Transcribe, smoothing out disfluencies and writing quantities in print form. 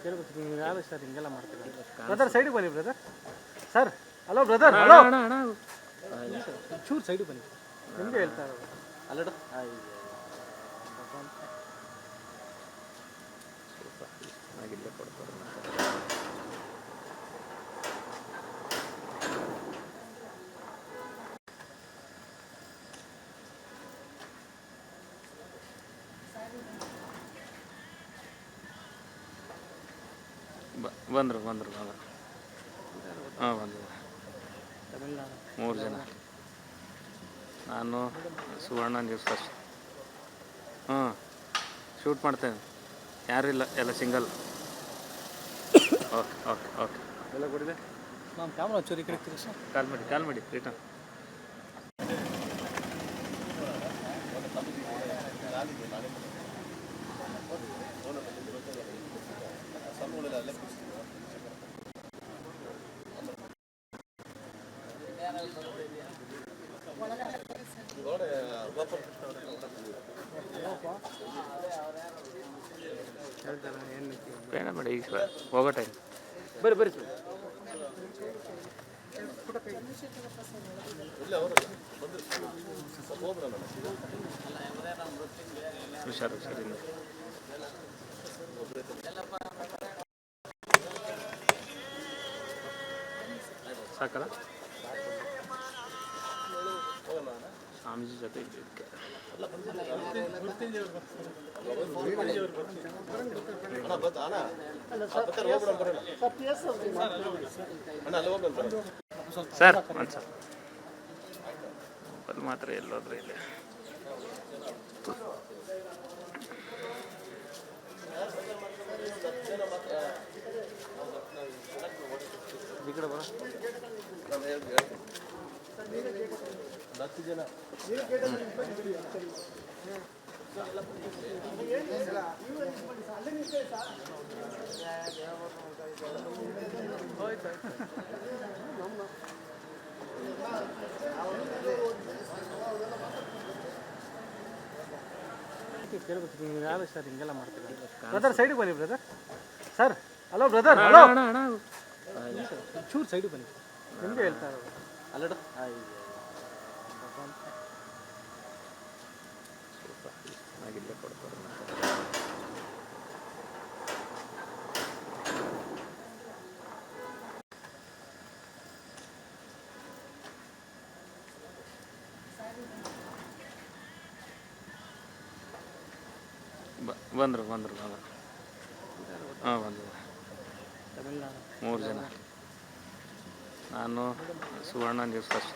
ಕೇಳ್ಬೇಕು ನೀವು ಯಾರು ಸರ್ ಹಿಂಗೆಲ್ಲ ಮಾಡ್ತೀರಾ ಬ್ರದರ್ ಸೈಡಿಗೆ ಬನ್ನಿ brother sir hello brother hello ಚೂರು ಸೈಡಿಗೆ ಬನ್ನಿ ನಿಮಗೆ ಹೇಳ್ತಾ ಇರೋದು ಅಲ್ಲಡ ಬಂದರು ಹಾಂ ಬಂದರು ತಮಿಳ್ನಾಡು 3 ಜನ ನಾನು ಸುವರ್ಣ ನ್ಯೂಸ್ ಫಸ್ಟ್ ಶೂಟ್ ಮಾಡ್ತೇನೆ ಯಾರಿಲ್ಲ ಎಲ್ಲ ಸಿಂಗಲ್ ಓಕೆ ಓಕೆ ಓಕೆ ಎಲ್ಲ ಕೊಡಿದೆ ನಾನು ಕ್ಯಾಮ್ರಾ ಚೂರಿ ಕಳಿಸ್ತೀರಿ ಸರ್ ಕಾಲ್ ಮಾಡಿ ರಿಟರ್ನ್ ಬೇಡ ಬೇಡ ಈಗ ಹೋಗೋ ಟೈಮ್ ಬರ್ರಿ ಸರ್ ಹುಷಾರು ಸಾಕಲ್ಲ ಸ್ವಾಮೀಜಿ ಜೊತೆ ಇದ್ದಕ್ಕೆ ಸರ್ ಒಂದು ಸರ್ ಅದು ಮಾತ್ರ ಎಲ್ಲೋದ್ರೆ ಇಲ್ಲ ಈ ಕಡೆ ಬರ 10 ಜನ ಕೇಳ್ಬೇಕು ನೀವು ಯಾರು ಸರ್ ಹಿಂಗೆಲ್ಲ ಮಾಡ್ತೀರಾ ಬ್ರದರ್ ಸೈಡಿಗೆ ಬನ್ನಿ brother sir hello brother hello ಚೂರು ಸೈಡಿಗೆ ಬನ್ನಿ ನಿಮಗೆ ಹೇಳ್ತಾ ಇರೋದು ಅಲ್ಲಡ ಬಂದರು ಹಾಂ ಬಂದರು ತಮಿಳ್ನಾಡು 3 ಜನ ನಾನು ಸುವರ್ಣ ನ್ಯೂಸ್ ಫಸ್ಟ್